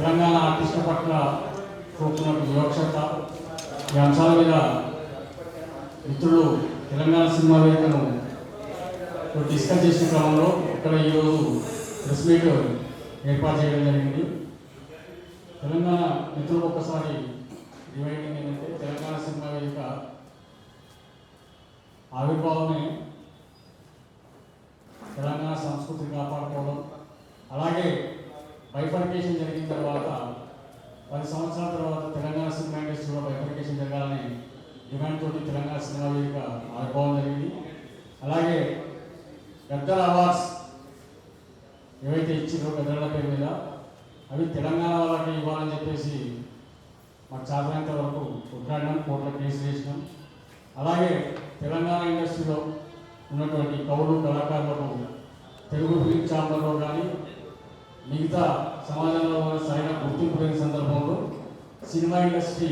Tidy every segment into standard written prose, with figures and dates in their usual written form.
తెలంగాణ ఆర్టిస్టుల పట్ల చూపుతున్న వివక్షత ఈ అంశాల మీద మిత్రులు తెలంగాణ సినిమా వేదికను డిస్కస్ చేసిన క్రమంలో ఇక్కడ ఈరోజు ప్రెస్ మీట్ ఏర్పాటు చేయడం జరిగింది. తెలంగాణ మిత్రులకు ఒక్కసారి డివైడింగ్ ఏంటంటే తెలంగాణ సినిమా వేదిక ఆవిర్భావమే తెలంగాణ సంస్కృతిని కాపాడుకోవడం, అలాగే బైఫర్కేషన్ జరిగిన తర్వాత 10 సంవత్సరాల తర్వాత తెలంగాణ సినిమా ఇండస్ట్రీలో బైఫర్కేషన్ జరగాలని డిమాండ్ తోటి తెలంగాణ సినిమా వేదిక ఆవిర్భావం జరిగింది. అలాగే గద్దర్ అవార్డ్స్ ఏవైతే ఇచ్చిందో గద్దర్ల పేరు మీద అవి తెలంగాణ వాళ్ళకి ఇవ్వాలని చెప్పేసి మాకు చాలనంత వరకు కొట్లాడినాం, కోర్టులో కేసు వేసినాం. అలాగే తెలంగాణ ఇండస్ట్రీలో ఉన్నటువంటి కవులు కళాకారులకు తెలుగు ఫిలిం ఛాంబర్లో కానీ మిగతా సమాజంలో సరైన గుర్తింపు లేని సందర్భంలో సినిమా ఇండస్ట్రీ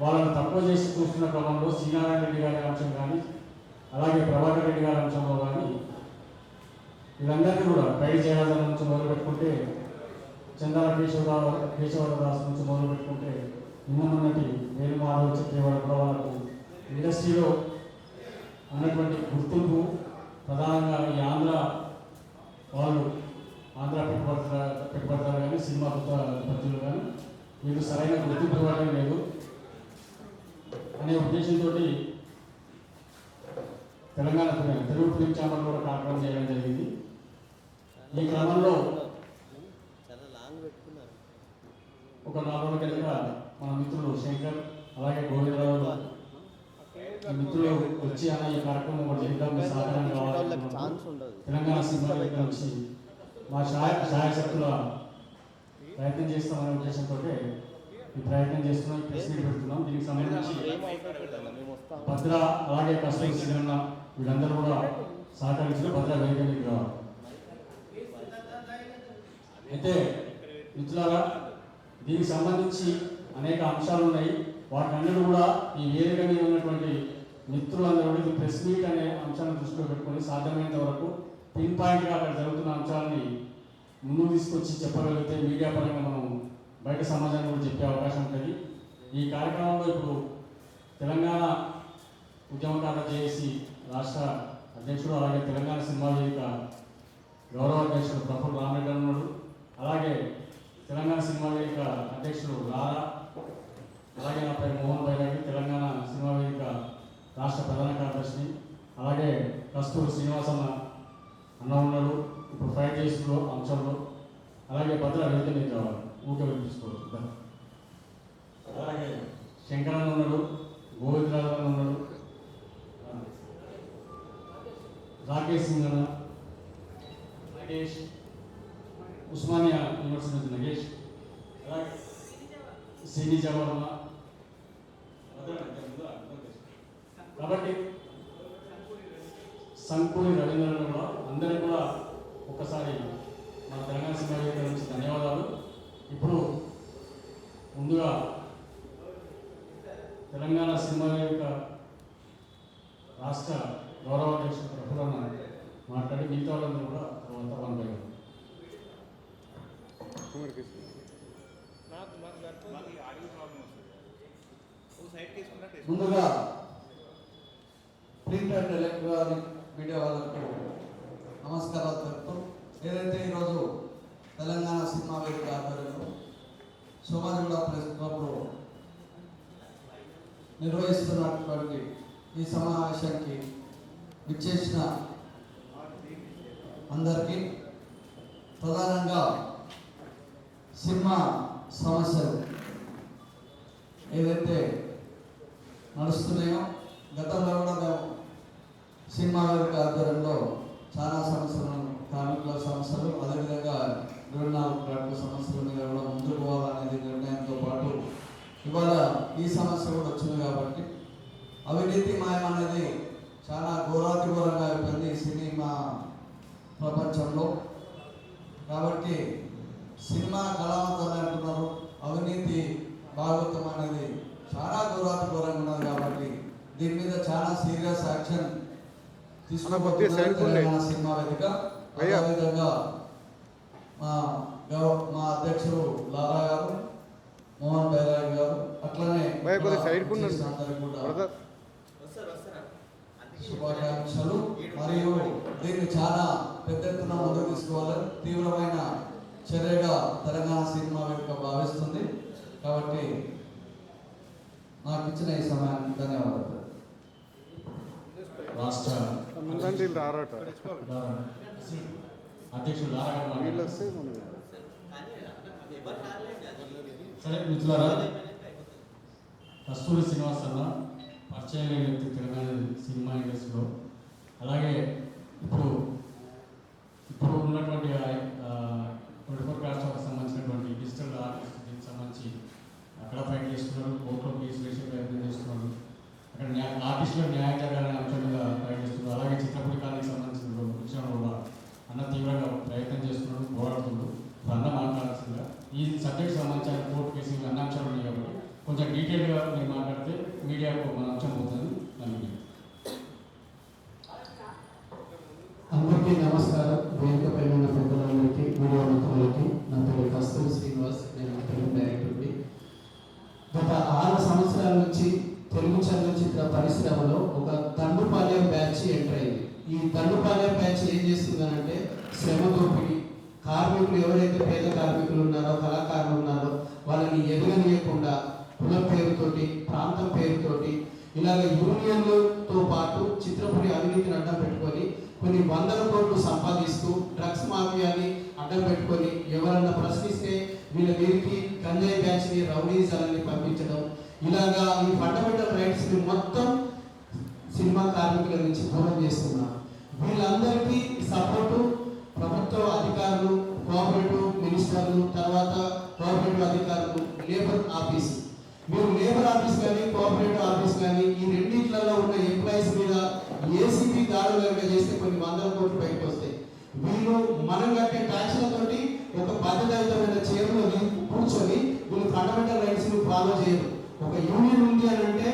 వాళ్ళని తక్కువ చేసి చూస్తున్న క్రమంలో శ్రీనారాయణ రెడ్డి గారి అంశం కానీ అలాగే ప్రభాకర్ రెడ్డి గారి అంశంలో కానీ వీళ్ళందరినీ కూడా పైడి జయరాజన్ నుంచి మొదలుపెట్టుకుంటే చందాల కేశవరాజు నుంచి మొదలుపెట్టుకుంటే నిన్నమన్నటి వేలు మాధవ్ చెప్పేవాళ్ళు కూడా వాళ్ళకు ఇండస్ట్రీలో ఉన్నటువంటి గుర్తింపు ప్రధానంగా ఈ ఆంధ్ర వాళ్ళు ఆంధ్ర పెట్టుబడతారు కానీ సినిమా ఉత్పత్తులు కానీ వీళ్ళు సరైన గుర్తింపు ఇవ్వడం లేదు అనే ఉద్దేశంతో తెలంగాణ తెలుగు ఫిలిం ఛాంబర్ కూడా కార్యక్రమం చేయడం జరిగింది. ఈ క్రమంలో ఒక 4 రోజుల కింద మన మిత్రులు శంకర్ అలాగే గోవిందరావు మిత్రులు వచ్చి అన్న ఈ కార్యక్రమం ఒకటి చేద్దాం సహకారం కావాలి తెలంగాణ సినిమా నుంచి మా శాయశక్తుల ప్రయత్నం చేస్తామనే ఉద్దేశంతో ఈ ప్రయత్నం చేస్తున్నాం, ఈ ప్రెస్ మీట్ పెడుతున్నాం. దీనికి సంబంధించి భద్ర అలాగే కస్టమర్ సినిమా వీళ్ళందరూ కూడా సహకరించిన భద్ర వేదిక రావాలి. అయితే మిత్రులారా దీనికి సంబంధించి అనేక అంశాలు ఉన్నాయి. వాటన్నిటి కూడా ఈ వేదిక మీద ఉన్నటువంటి మిత్రులందరూ కూడా ఈ ప్రెస్ మీట్ అనే అంశాన్ని దృష్టిలో పెట్టుకొని సాధ్యమైనంత వరకు పిన్ పాయింట్గా అక్కడ జరుగుతున్న అంశాలని ముందుకు తీసుకొచ్చి చెప్పగలిగితే మీడియా పరంగా మనం బయట సమాజాన్ని కూడా చెప్పే అవకాశం ఉంటుంది. ఈ కార్యక్రమంలో ఇప్పుడు తెలంగాణ ఉద్యమకారుల జేఏసీ రాష్ట్ర అధ్యక్షుడు అలాగే తెలంగాణ సినిమా వేదిక గౌరవ అధ్యక్షుడు ప్రఫుల్ రామరెడ్డి ఉన్నాడు. అలాగే తెలంగాణ సినిమా వేదిక అధ్యక్షుడు రారా, అలాగే నా పేరు మోహన్ బైరాగి, తెలంగాణ సినిమా వేదిక రాష్ట్ర ప్రధాన కార్యదర్శి, అలాగే కస్తూరి శ్రీనివాసన్న అన్న ఉన్నాడు ఇప్పుడు ఫైట్ చేస్తున్న అంశంలో, అలాగే భద్ర వేదిక మీద కావాలి ఊకే వినిపించుకోవచ్చు. అలాగే శంకరన్న ఉన్నాడు, గోవిందరాజన్ ఉన్నాడు, రాకేష్ సింగ్ అన్న, నగేష్ ఉస్మానియా యూనివర్సిటీ నుంచి నగేష్, అలాగే సినీ జవర్మ. కాబట్టి సంకూరి రవీంద్రను కూడా అందరికీ కూడా ఒక్కసారి మన తెలంగాణ సినిమా వేదిక నుంచి ధన్యవాదాలు. ఇప్పుడు ముందుగా తెలంగాణ సినిమా వేదిక రాష్ట్ర గౌరవ అధ్యక్షుడు ప్రఫుల్లన్న మాట్లాడి మిగతా వాళ్ళందరూ కూడా తర్వాత పంపారు. ముందుగా ప్రింట్ అండ్ ఎలక్ట్రానిక్ మీడియా వాళ్ళకు నమస్కారాలు తెలుపుతూ ఏదైతే ఈరోజు తెలంగాణ సినిమా వేదిక ఆధ్వర్యంలో సోమాజిగూడ ప్రెస్ క్లబ్లో నిర్వహిస్తున్నటువంటి ఈ సమావేశానికి విచ్చేసిన అందరికీ ప్రధానంగా సినిమా సమస్యలు ఏదైతే నడుస్తున్నాయో గతంలో కూడా మేము సినిమా వేదిక ఆధ్వర్యంలో చాలా సమస్యలను కార్మికుల సమస్యలు అదేవిధంగా 24 గంటల సమస్యల మీద కూడా ముందుకు పోవాలనేది నిర్ణయంతో పాటు ఇవాళ ఈ సమస్య కూడా వచ్చింది కాబట్టి అవినీతి మాయం అనేది చాలా ఘోరాతిఘోరంగా అయిపోయింది సినిమా ప్రపంచంలో. కాబట్టి సినిమా కళావంతాలు అంటున్నారు, అవినీతి భాగవతం అనేది చాలా ఘోరాతిఘోరంగా ఉన్నది. కాబట్టి దీని మీద చాలా సీరియస్ యాక్షన్ తీసుకోబోతున్నారు తెలంగాణ సినిమా వేదిక. అదేవిధంగా మా అధ్యక్షుడు లారా గారు, మోహన్ బైరాగి గారు, అట్లనే అందరికీ కూడా శుభాకాంక్షలు. మరియు దీన్ని చాలా పెద్ద ఎత్తున ముందుకు తీసుకోవాలని తీవ్రమైన చర్యగా తెలంగాణ సినిమా వేదిక భావిస్తుంది. కాబట్టి నాకు ఇచ్చిన ఈ సమయానికి ధన్యవాదాలు. రాష్ట్ర అధ్యక్షుడు లారా గారు సరే మిత్రులారా, కస్తూరి శ్రీనివాస్ అన్న పరిచయం లేని వ్యక్తి తెలంగాణ సినిమా ఇండస్ట్రీలో. అలాగే ఇప్పుడు ఉన్నటువంటి 24 రాష్ట్రాలకు సంబంధించినటువంటి డిజిటల్ ఆర్టిస్ట్ దీనికి సంబంధించి అక్కడ ఫైట్ చేస్తున్నారు, కోర్టులో కేసు వేసే ప్రయత్నం చేస్తున్నారు, అక్కడ ఆర్టిస్టులకు న్యాయం జరగాలనే అంశం మీద ఫైట్ చేస్తున్నారు. అలాగే చిత్రపురి కాలనీకి సంబంధించిన విషయంలో కూడా అన్న తీవ్రంగా ప్రయత్నం చేస్తున్నాడు, పోరాడుతున్నాడు. అన్న మాట్లాడాల్సిందిగా ఈ సబ్జెక్ట్ సంబంధించిన కోర్టు కేసు అన్న అంశాలు ఉన్నాయి కాబట్టి కొంచెం డీటెయిల్గా మీరు మాట్లాడితే మీడియాకు మన అంశం పోతుంది. అందరికీ నమస్కారం. వేదిక పైన ఉన్న పెద్దలందరికీ, మీడియా మిత్రులకి, నా పేరు కస్తూరి శ్రీనివాస్, నేను తెలుగు డైరెక్టర్ని. గత 6 సంవత్సరాల నుంచి తెలుగు చలనచిత్ర పరిశ్రమలో ఒక దండుపాలెం బ్యాచ్ ఎంటర్ అయింది. ఈ దండుపాలెం బ్యాచ్ ఏం చేస్తుందనంటే శ్రమ దోపిడీ, కార్మికులు ఎవరైతే పేద కార్మికులు ఉన్నారో, కళాకారులు ఉన్నారో వాళ్ళని ఎదగనీయకుండా కులం పేరుతోటి, ప్రాంతం పేరుతోటి, ఇలాగ యూనియన్లతో పాటు చిత్రపురి అవినీతిని అడ్డం పెట్టుకొని కొన్ని 100 కోట్లు సంపాదిస్తూ డ్రగ్స్ మాఫియాని అడ్డం పెట్టుకొని ఎవరన్నా ప్రశ్నిస్తే వీళ్ళ వీరికి గంజాయి బ్యాచ్ని, రౌడీజాలని పంపించడం, ఇలాగా ఈ ఫండమెంటల్ రైట్స్ని మొత్తం సినిమా కార్మికుల నుంచి దూరం చేస్తున్నారు. వీళ్ళందరికీ సపోర్టు ప్రభుత్వ అధికారులు, కోఆపరేటివ్ మినిస్టర్లు, తర్వాత కోఆపరేటివ్ అధికారులు, లేబర్ ఆఫీసు. మీరు లేబర్ ఆఫీస్ కానీ కోఆపరేటివ్ ఆఫీస్ కానీ ఈ రెండింటిలో ఉన్న ఎంప్లాయీస్ మీద ఏసీబీ దాడులు చేస్తే కొన్ని 100 కోట్లు బయటకు వస్తాయి. వీళ్ళు మనం కట్టే ట్యాక్స్లతోటి ఒక బాధ్యతాయుతమైన చైర్లో కూర్చొని వీళ్ళు ఫండమెంటల్ రైట్స్ ని ఫాలో చేయరు. ఒక యూనియన్ ఉంది అని అంటే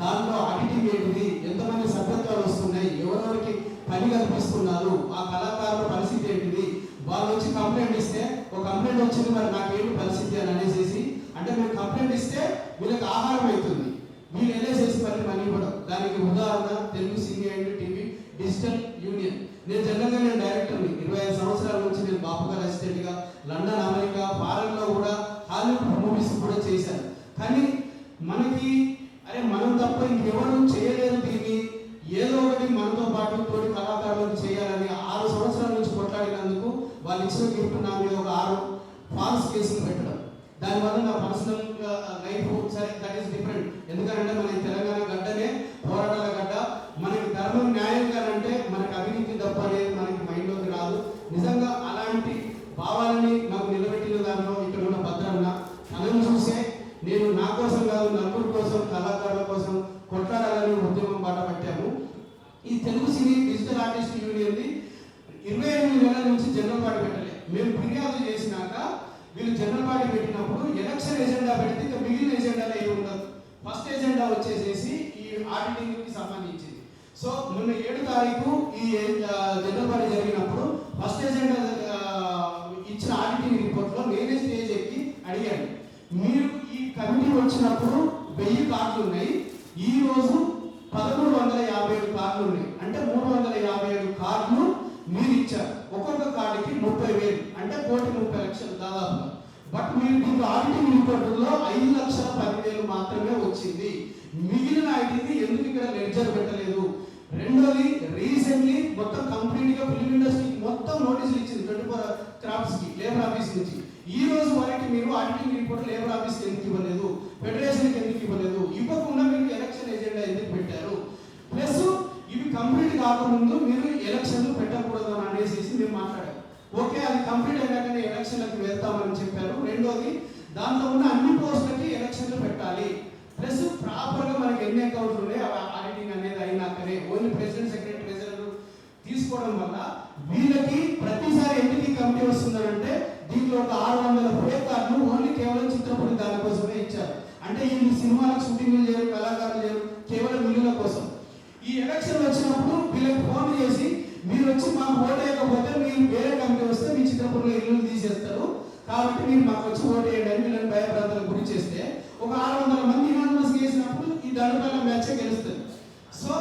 దాంట్లో ఆడిటింగ్ ఏంటిది, ఎంతమంది సభ్యత్వాలు వస్తున్నాయి, ఎవరెవరికి పని కల్పిస్తున్నారు, ఆ కళాకారుల పరిస్థితి ఏంటిది, వాళ్ళు వచ్చి కంప్లైంట్ ఇస్తే ఒక కంప్లైంట్ వచ్చింది మరి నాకేంటి పరిస్థితి అని అనేసి అంటే మీరు కంప్లైంట్ ఇస్తే వీళ్ళకి ఆహారం అవుతుంది, వీళ్ళు వెళ్ళేసేసి మళ్ళీ మనీ కూడా. దానికి ఉదాహరణ తెలుగు సినీ అండ్ టీవీ డిజిటల్ యూనియన్. నేను జనరల్గా డైరెక్టర్ని 25 సంవత్సరాల నుంచి నేను బాపు గారు అసిస్టెంట్గా లండన్, అమెరికా, ఫారెన్లో కూడా హాలీవుడ్ మూవీస్ కూడా చేశాను. కానీ మనకి మనం తప్ప ఇంకెవరు చేయలేరు దీన్ని, ఏదో ఒకటి మనతో పాటు తోటి కళాకారులకు చేయాలని 6 సంవత్సరాల నుంచి కొట్లాడినందుకు వాళ్ళు ఇచ్చిన గిఫ్ట్ నా మీద ఒక 6 ఫాల్స్ కేసులు పెట్టడం. దానివల్ల నా పర్సనల్ లైఫ్ సరే దట్ ఈస్ డిఫరెంట్. ఎందుకంటే మన తెలంగాణ గడ్డనే పోరాటాల గడ్డ. మనకి ధర్మం న్యాయం అంటే మనకి అవినీతి తప్ప అనేది మనకి మైండ్లోకి రాదు. నిజంగా అలాంటి భావాలని నాకు నిలబెట్టిన దానిలో ఇక్కడ ఉన్న భద్రన్న తనను చూసే నేను నా కోసం కాదు, నలుగురు కోసం, కళాకారుల కోసం కొట్లాడాలని ఉద్యమం బాట పెట్టాము. ఈ తెలుగు సినీ డిజిటల్ ఆర్టిస్ట్ యూనియన్ది 28 నెలల నుంచి జనరల్ పార్టీ పెట్టలే. మేము ఫిర్యాదు చేసినాక వీళ్ళు జనరల్ పార్టీ పెట్టినప్పుడు ఎలక్షన్ ఎజెండా పెడితే ఇక మిగిలిన ఎజెండాలో ఏమి ఉండదు. ఫస్ట్ ఎజెండా వచ్చేసేసి ఈ ఆడిటింగ్కి సంబంధించింది. సో మొన్న 7వ తారీఖు ఈ జనరల్ పార్టీ జరిగినప్పుడు ఫస్ట్ ఎజెండా ఇచ్చిన ఆడిటింగ్ రిపోర్ట్లో నేనే స్టేజ్ ఎక్కి అడిగాను, మీరు ఈ కమిటీ వచ్చినప్పుడు 1000 కార్డులు ఉన్నాయి, ఈ రోజు 1357 కార్డులు ఉన్నాయి, అంటే 357 కార్డులు మీరు ఇచ్చారు. ఒక్కొక్క కార్డుకి 30,000 అంటే 1,30,00,000 దాదాపుగా. బట్ మీరు దీంట్లో ఆడిటింగ్ రిపోర్టుల్లో 5,10,000 మాత్రమే వచ్చింది. మిగిలిన ఐటీని ఎందుకు ఇక్కడ లెడ్జర్ పెట్టలేదు? రెండోది, రీసెంట్లీ మొత్తం కంప్లీట్ గా ఫిల్మ్ ఇండస్ట్రీకి మొత్తం నోటీసులు ఇచ్చింది 24 క్రాఫ్ట్స్ కి లేబర్ ఆఫీస్ నుంచి. ఈ రోజు వరకు మీరు ఆడిటింగ్ రిపోర్ట్ లేబర్ ఆఫీస్ ఎందుకు ఇవ్వలేదు, ఫెడరేషన్ ఎందుకు ఇవ్వలేదు, ఇవ్వకుండా మీరు ఎలక్షన్ ఎజెండా ఎందుకు పెట్టారు? ప్లస్ ఇవి కంప్లీట్ కాకముందు మీరు ఎలక్షన్లు పెట్టకూడదు అని అనేసి మేము మాట్లాడాం. ఓకే, అది కంప్లీట్ అయినాకనే ఎలక్షన్లకు వెళ్తామని చెప్పారు. రెండోది, దాంట్లో ఉన్న అన్ని పోస్టులకి ఎలక్షన్లు పెట్టాలి. ప్లస్ ప్రాపర్ గా మనకి ఎన్ని అకౌంట్లు ఉన్నాయి ఆడిటింగ్ అనేది అయినాకనే ఓన్లీ ప్రెసిడెంట్, సెక్రటరీ, ట్రెజరర్ తీసుకోవడం వల్ల వీళ్ళకి ప్రతిసారి ఎందుకు కమిటీ వస్తుందంటే దీంట్లో ఒక 600 ఫేక్ కార్డులు ఓన్లీ కేవలం చిత్రపురి దానికోసమే ఇచ్చారు. అంటే ఈ సినిమాలకు షూటింగ్లు చేయరు, కళాకారులు చేయరు, కేవలం మిల్లుల కోసం. ఈ ఎలక్షన్ వచ్చినప్పుడు వీళ్ళకి ఫోన్ చేసి మీరు వచ్చి మాకు ఓటేయకపోతే మీరు వేరే కమిటీ వస్తే మీ చిత్రపురిలో ఇల్లు తీసేస్తారు, కాబట్టి మీరు మాకు వచ్చి ఓటు వేయండి అని వీళ్ళని భయభ్రాంతులకు గురి చేస్తే ఒక 600 మంది యూనానిమస్ చేసినప్పుడు ఈ దండుపల్ల మ్యాచ్ గెలుస్తుంది. సో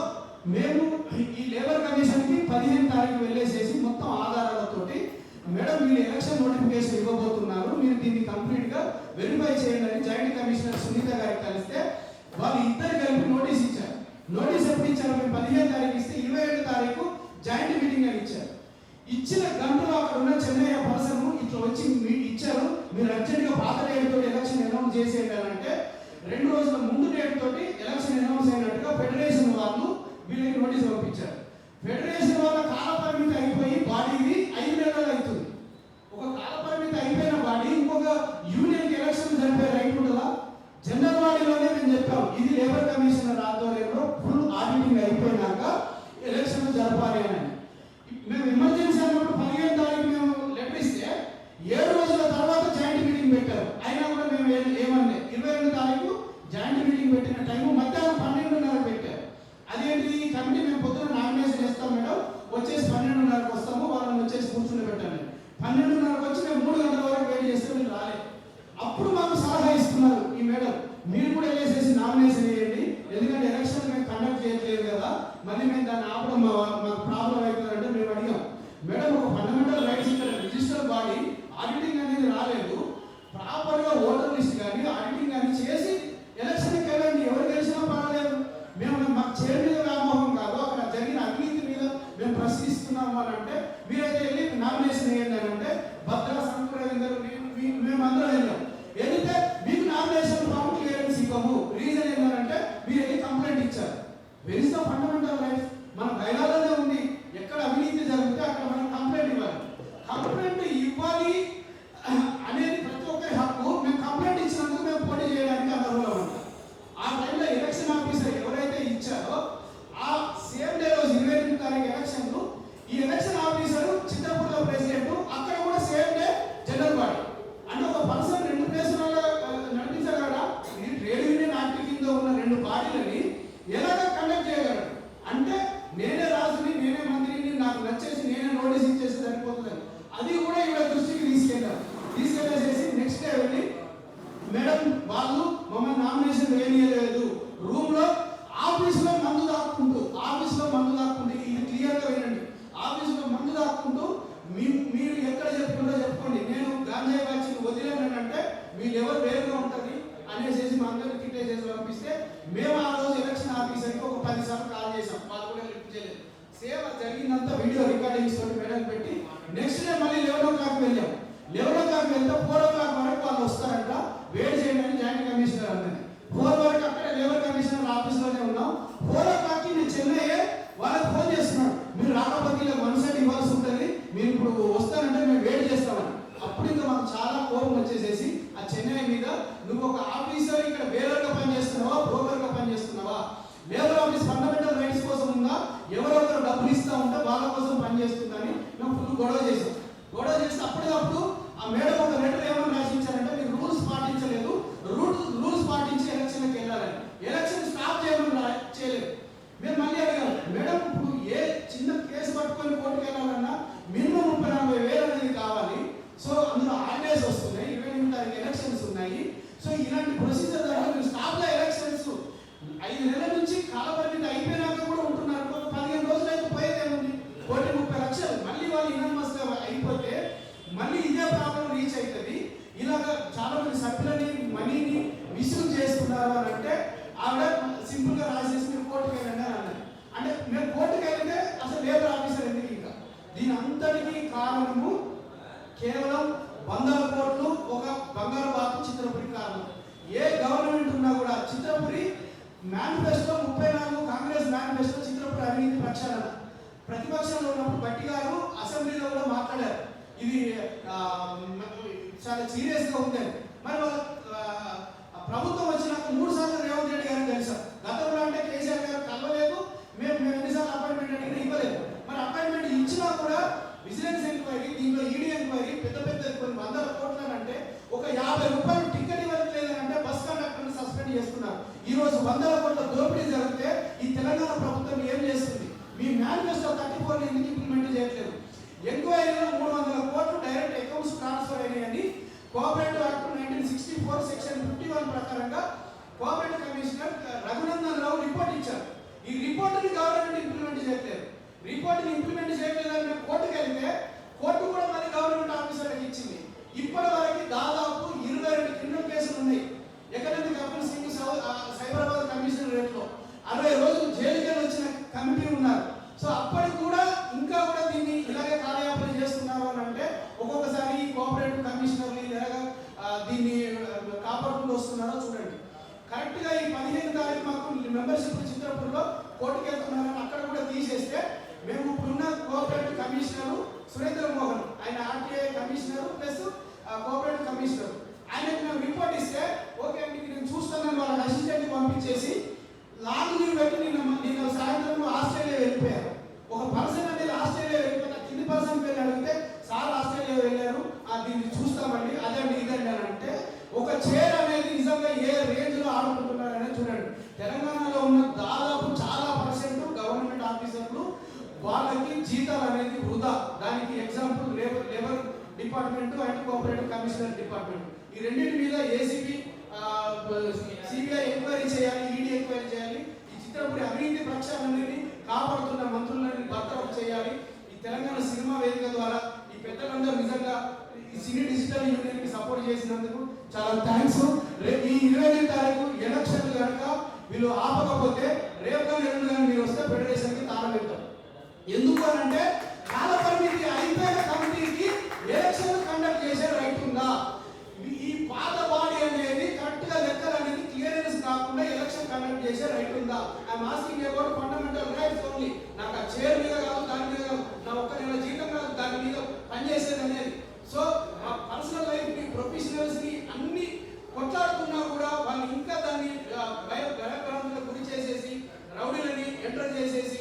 మేము ఈ లేబర్ కమిషన్కి 15 తారీఖు వెళ్ళేసేసి మొత్తం ఆధారాలతోటి మేడం వీళ్ళు ఎలక్షన్ నోటిఫికేషన్ ఇవ్వబోతున్నారు, మీరు దీన్ని కంప్లీట్గా వెరిఫై చేయండి అని జాయింట్ కమిషనర్ సునీత గారికి కలిస్తే వాళ్ళు ఇద్దరు కలిపి నోటీస్ ఇచ్చారు. నోటీస్ ఎప్పుడు ఇచ్చారు? మేము 15 తారీఖు ఇస్తే 27 తారీఖు జాయింట్ మీటింగ్ అని ఇచ్చారు. ఇచ్చిన గంటలో అక్కడ ఉన్న చెన్నయ్య పర్సన్ ఇట్లా వచ్చి ఇచ్చారు, మీరు అర్జెంట్గా పాత డేట్ తోటి ఎలక్షన్ అనౌన్స్ చేసేయండి అంటే 2 రోజుల ముందు డేట్ తోటి ఎలక్షన్ అనౌన్స్ అయినట్టుగా ఫెడరేషన్ వాళ్ళు వీళ్ళకి నోటీస్ పంపించారు. ఫెడరేషన్ వాళ్ళ కాలపరిమితి అయిపోయి బాడీది 5 నెలలు అవుతుంది. ఒక కాలపరిమితి అయిపోయిన బాడీ ఇంకొక యూనియన్కి ఎలక్షన్ జరిపే రైట్ ఉంటుందా? జనరల్ బాడీలోనే మేము చెప్పాం ఇది లేబర్ కమిషనర్ ఆధ్వర్యంలో ఫుల్ ఆడిటింగ్ అయిపోయినాక ఎలక్షన్ జరపాలి అని. మేము ఎమర్జెన్సీ అన్నప్పుడు 15 తారీఖు మేము లెటర్ ఇస్తే 7 రోజుల తర్వాత జాయింట్ మీటింగ్ పెట్టారు. అయినా కూడా మేము ఏమన్నా 22 తారీఖు జాయింట్ మీటింగ్ పెట్టిన టైము మధ్యాహ్నం 12:30 పెట్టారు. అదేంటి కమిటీ మేము పొద్దున నామినేషన్ వేస్తాం మేడం, వచ్చేసి 12:30కి వస్తాము, వాళ్ళని వచ్చేసి కూర్చుని పెట్టాను. 12:30కి వచ్చి మేము 3 గంటల వరకు వెయిట్ చేస్తే మీరు రాలేదు. అప్పుడు మాకు సలహా ఇస్తున్నారు ఈ మేడం, మీరు కూడా వెళ్ళేసేసి నామినేషన్ వేయండి, ఎందుకంటే ఎలక్షన్ మేము కండక్ట్ చేయట్లేదు కదా, మళ్ళీ మేము దాన్ని ఆపడం మాకు ప్రాబ్లం అవుతుందంటే మేము అడిగాం. మేడం ఒక ఫండమెంటల్ రైట్స్ ఇక్కడ రిజిస్టర్ బాడీ ఆడిటింగ్ అనేది రాలేదు, ప్రాపర్గా ఓటర్ లిస్ట్ కానీ ఆడిటింగ్ కానీ చేసి ఎలక్షన్కి వెళ్ళండి, ఎవరు గెలిచినా పర్వాలేదు, మేము మాకు చైర్ మీద వ్యామోహం కాదు, అక్కడ జరిగిన అవినీతి మీద మేము ప్రశ్నిస్తున్నాము అని అంటే మీరైతే వెళ్ళి నామినేషన్ వేయండి అని అంటే భద్ర సంకురేందరు మేమందరం వెళ్ళాం. వెళితే మీకు నామినేషన్ ఫామ్ క్లియరెన్స్ ఇవ్వము, రీజన్ ఏంటంటే మీరు వెళ్ళి కంప్లైంట్ ఇచ్చారు. Where is the fundamental rights? మన బయలాలోనే ఉంది, ఎక్కడ అవినీతి జరిగితే అక్కడ మనం కంప్లైంట్ ఇవ్వాలి. కంప్లైంట్ ఇవ్వాలి అనేది ప్రతి ఒక్కరి హక్కు. మేము కంప్లైంట్ ఇచ్చినందుకు మేము పోటీ చేయడానికి అనర్హులం ఉంటాం. ఆ టైంలో ఎలక్షన్ ఆఫీసర్ ఎవరైతే ఇచ్చారో ఆ సేమ్ డే రోజు 28 తారీఖు ఎలక్షన్లు, ఈ ఎలక్షన్ ఆఫీసర్ చిత్రపూర్లో ప్రెసిడెంట్, అక్కడ కూడా సేమ్ డే జనరల్ బాడీ. అంటే ఒక పర్సన్ 2 ప్లేసులలో నడిపించగలరా? ఈ ట్రేడ్ యూనియన్ యాక్ట్ కింద ఉన్న 2 బాడీలని ఎలాగ కండక్ట్ చేయగలరు? అంటే నేనే రాజుని, నేనే మంత్రిని, నాకు నచ్చేసి నేనే నోటీస్ ఇచ్చేసి సరిపోతుంది. అది కూడా ఇక్కడ దృష్టికి తీసుకెళ్ళేసేసి నెక్స్ట్ డే వెళ్ళి మేడం వాళ్ళు మమ్మల్ని నామినేషన్ వేయలేదు, రూమ్లో ఆఫీసులో మందు దాక్కుంటూ ఇది క్లియర్గా వినండి, ఆఫీసులో మందు దాక్కుంటూ మీరు ఎక్కడ చెప్పుకోండి, నేను గాంజాయి వచ్చి వదిలేనంటే మీరు ఎవరు వేరుగా ఉంటుంది అనేసి మా అందరికీ తిట్టేసేసి పంపిస్తే మేము ఆ రోజు ఎలక్షన్ ఆఫీసర్కి ఒక 10 సార్లు కాల్ చేసాం, వాళ్ళు కూడా లిఫ్ట్ చేయలేదు. సేమ్ జరిగిందంతా వీడియో రికార్డింగ్స్ తోటి మేడం పెట్టి నెక్స్ట్ డే మళ్ళీ 11 o'clock వెళ్ళాం. 11 o'clock వెళ్తే 4 o'clock వరకు వాళ్ళు వస్తారంట, వెయిట్ చేయండి అని జాయింట్ కమిషనర్ అన్నది. 4 వరకు అక్కడ లేబర్ కమిషనర్ ఆఫీస్లోనే ఉన్నాం. 4 o'clock నేను చెన్నయ్యే వాళ్ళకి ఫోన్ చేస్తున్నాడు, మీరు రాకపోతే ఇలా 1 సైడ్ ఇవ్వాల్సి ఉంటుంది, మీరు ఇప్పుడు వస్తారంటే మేము వెయిట్ చేస్తామని. అప్పుడు ఇంకా మాకు చాలా కోపం వచ్చేసేసి ఆ చెన్నై మీద, నువ్వు ఒక ఆఫీసర్ ఇక్కడ వేరేగా పనిచేస్తున్నావా, బ్రోకర్గా పనిచేస్తున్నావా, లేబర్ ఆఫీస్ ఫండమెంటల్ రైట్స్ కోసం ఉందా, ఎవరొకరు డబ్బులు ఇస్తా ఉంటే వాళ్ళ కోసం పనిచేస్తుందని మేము ఫుల్ గొడవ చేసాం. గొడవ చేస్తే అప్పటికప్పుడు ఆ మేడం ఒక లెటర్ ఏమని రాసించారంటే మీరు రూల్స్ పాటించలేదు, రూల్స్ పాటించి ఎలక్షన్కి వెళ్ళాలని, ఎలక్షన్ స్టాప్ చేయలేదు. మేము మళ్ళీ అడిగాము, మేడం ఇప్పుడు ఏ చిన్న కేసు పట్టుకొని కోర్టుకు వెళ్ళాలన్నా మినిమం 30-40 వేలు అనేది కావాలి, సో అందులో హాలిడేస్ వస్తున్నాయి, 28 తారీఖు ఎలక్షన్స్ ఉన్నాయి, సో ఇలాంటి ప్రొసీజర్ ద్వారా మీరు స్టాప్లో ఎలక్షన్స్ 5 నెలల నుంచి కాలపరిమితి అయిపోయినాక కూడా ఉంటున్నారు, 15 రోజులు అయితే పోయేదేముంది, 1,30 లక్షలు మళ్ళీ వాళ్ళు ఇనామస్గా అయిపోతే మళ్ళీ ఇదే ప్రాబ్లం రీచ్ అవుతుంది. ఇలాగ చాలా మంది సభ్యులని మనీని మిస్యూజ్ చేస్తున్నారు అని అంటే ఆవిడ సింపుల్గా రాసేసి మీరు కోర్టుకు వెళ్ళండి అని అన్నది. అంటే మేము కోర్టుకు వెళ్తే అసలు లేబర్ ఆఫీసర్ ఎందుకు? ఇంకా దీని అంతటికీ కారణము కేవలం 100 కోట్లు ఒక బంగారు బాతు చిత్రపురి కారణం. ఏ గవర్నమెంట్ ఉన్నా కూడా చిత్రపురి మేనిఫెస్టో 34 కాంగ్రెస్ మేనిఫెస్టో చిత్రపురి అవినీతి ప్రక్షాళన. ప్రతిపక్షంలో ఉన్నప్పుడు భట్టి గారు అసెంబ్లీలో కూడా మాట్లాడారు, ఇది చాలా సీరియస్గా ఉంది. మరి ప్రభుత్వం వచ్చినాక 3 సార్లు రేవంత్ రెడ్డి గారిని కలిసాం. గతంలో అంటే కేసీఆర్ గారు కలవలేదు, మేము ఎన్నిసార్లు అపాయింట్మెంట్ అడిగినా ఇవ్వలేదు. మరి అపాయింట్మెంట్ ఇచ్చినా కూడా విజిలెన్స్ ఎంక్వైరీ, దీంట్లో ఈడీ ఎంక్వైరీ, పెద్ద కొన్ని 100 కోట్లు అంటే ఒక 50 రూపాయలు టికెట్ ఇవ్వట్లేదంటే బస్ కండక్టర్ని సస్పెండ్ చేస్తున్నారు. ఈ రోజు 100 కోట్ల దోపిడీ జరిగితే ఈ తెలంగాణ ప్రభుత్వం ఏం చేస్తుంది? మీ మేనిఫెస్టో 34 ఎందుకు ఇంప్లిమెంట్ చేయట్లేదు? ఎంక్వైరీలో 300 కోట్లు డైరెక్ట్ అకౌంట్స్ ట్రాన్స్ఫర్ అయినాయని కోఆపరేటివ్ యాక్ట్ 1964 సెక్షన్ 51 ప్రకారంగా cooperative commissioner Raghunandan Rao report ఇచ్చారు. ఈ రిపోర్ట్ని గవర్నమెంట్ ఇంప్లిమెంట్ చేయట్లేదు. రిపోర్ట్ని ఇంప్లిమెంట్ చేయట్లేదని మేము కోర్టుకు వెళ్తే కోర్టు కూడా మరి గవర్నమెంట్ ఆఫీసర్లకు ఇచ్చింది. ఇప్పటి వరకు దాదాపు 22 క్రిమినల్ కేసులు ఉన్నాయి. ఎకనామిక్ కపిల్ సింగ్ సైబరాబాద్ కమిషనర్ రేట్లో 60 రోజులు జైలుకి వచ్చిన కమిటీ ఉన్నారు. సో అప్పటికి కూడా ఇంకా కూడా దీన్ని ఇలాగే కార్యాపన చేస్తున్నారు అని అంటే ఒక్కొక్కసారి ఈ కోఆపరేటివ్ కమిషనర్లు ఇలాగా దీన్ని కాపాడుకుంటూ వస్తున్నారో చూడండి. కరెక్ట్గా ఈ 15 తారీఖు మాకు మెంబర్షిప్ చిత్రపూర్లో కోర్టుకు వెళ్తున్నారని అక్కడ కూడా తీసేస్తే మేము ఇప్పుడున్న కోఆపరేటివ్ కమిషనర్ సురేంద్ర మోహన్, ఆయన RTI commissioner plus cooperative commissioner, ఆయనకు మేము రిపోర్ట్ ఇస్తే ఓకే అండి నేను చూస్తానని వాళ్ళ అసిస్టెంట్ని పంపించేసి లాంగ్ లీవ్ పెట్టి నిన్న సాయంత్రం ఆస్ట్రేలియా వెళ్ళిపోయారు. ఒక పర్సన్ అనేది ఆస్ట్రేలియా వెళ్ళిపోయిన కింది పర్సన్ వెళ్ళి అడిగితే సార్ ఆస్ట్రేలియా వెళ్ళారు, దీన్ని చూస్తామండి అదండి ఇదండి అని అంటే ఒక చైర్ అనేది నిజంగా ఏ రేంజ్ లో ఆడుకుంటున్నారనే చూడండి. తెలంగాణలో ఉన్న దాదాపు చాలా పర్సెంట్ గవర్నమెంట్ ఆఫీసర్లు వాళ్ళకి జీతాలు అనేది వృధా. దానికి example labour department and cooperative commissioner department, ఈ రెండింటి మీద ఏసీబీ సిబిఐ ఎంక్వైరీ చేయాలి, ఈడీ ఎంక్వైరీ చేయాలి. ఈ చిత్రపూడి అవినీతి ప్రక్షాళనని కాపాడుతున్న మంత్రులని బర్తరఫ్ చేయాలి. ఈ తెలంగాణ సినిమా వేదిక ద్వారా ఈ పెద్దలందరూ నిజంగా ఈ సినీ డిజిటల్ యూనియన్ కి సపోర్ట్ చేసినందుకు చాలా థ్యాంక్స్. ఈ 22 తారీఖు ఎలక్షన్లు కనుక వీళ్ళు ఆపకపోతే రేపు కానీ ఎల్లుండి కానీ మీరు వస్తే ఫెడరేషన్ కి తాళం పెడతాం. ఎందుకు అని అంటే కాల పరిమితి అయిపోయిన కమిటీకి ఎలక్షన్ కండక్ట్ చేసే రైట్ ఉందా? ఈ పాత బాడీ అనేది కరెక్ట్ గా లెక్కలు అనేది క్లియరెన్స్ కాకుండా ఎలక్షన్ కండక్ట్ చేసే రైట్ ఉందా? I'm asking about fundamental rights only. నాకు ఆ చైర్ మీద కాదు, దాని మీద కాదు, నా ఒక్క నెల జీతం కాదు, దాని మీద పనిచేసేది అనేది. సో మా పర్సనల్ లైఫ్ ని ప్రొఫెషనల్స్ ని అన్ని కొట్లాడుతున్నా కూడా వాళ్ళు ఇంకా దాన్ని భయభ్రాంతులకు గురి చేసేసి రౌడీలని ఎంటర్ చేసేసి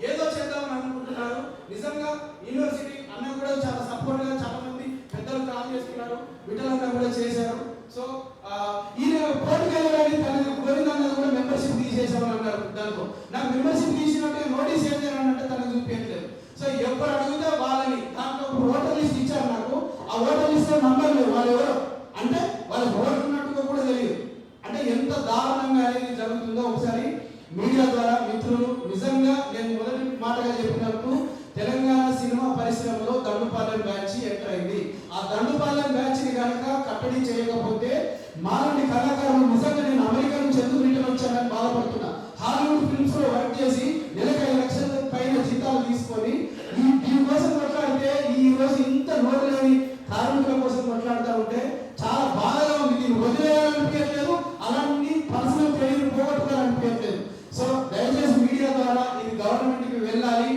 ఏదో చేద్దామని అనుకుంటున్నారు. నిజంగా యూనివర్సిటీ అన్న కూడా చాలా సపోర్ట్ గా చాలా మంది పెద్దలు కాల్ చేస్తున్నారు, విటలన్నా కూడా చేశారు. సో ఈయన కోర్టుకు వెళ్ళడానికి తనకు గోవిందన్నది కూడా మెంబర్షిప్ తీసేసామని అన్నారు. దాంట్లో నాకు మెంబర్షిప్ తీసినట్టు నోటీస్ ఏం చేయాలంటే తనకు చూపించలేదు. సో ఎవరు అడిగితే వాళ్ళని దాంట్లో ఓటర్ లిస్ట్ ఇచ్చారు నాకు, ఆ ఓటర్ లిస్ట్ నంబర్ లేదు, వాళ్ళు ఎవరు అంటే వాళ్ళకి ఓటర్ ఉన్నట్టుగా కూడా తెలియదు. అంటే ఎంత దారుణంగా అనేది జరుగుతుందో ఒకసారి మీడియా ద్వారా మిత్రులు నిజంగా నేను మొదటి మాటగా చెప్పినట్టు తెలంగాణ సినిమా పరిశ్రమలో దండుపాలెం బ్యాచ్ ఎంటర్ అయింది. ఆ దండుపాలెం బ్యాచ్ ని కనుక కట్టడి చేయకపోతే మాలాంటి కళాకారులు నిజంగా నేను అమెరికా నుంచి ఎందుకు రిటర్న్ వచ్చానని బాధపడుతున్నా. హాలీవుడ్ ఫిల్మ్స్ లో వర్క్ చేసి నెలకు 5 లక్షల పైన జీతాలు తీసుకొని దీనికోసం కొట్లాడితే ఈ రోజు ఇంత నోటు లేని కార్మికుల కోసం కొట్లాడుతూ ఉంటే చాలా బాధగా ఉంది. దీన్ని వదిలేయాలనిపించట్లేదు, అలాంటి పర్సనల్ కెరీర్ పోగొట్టుకోవాలనిపించట్లేదు. సో దయచేసి మీడియా ద్వారా ఇది గవర్నమెంట్ కి వెళ్ళాలి.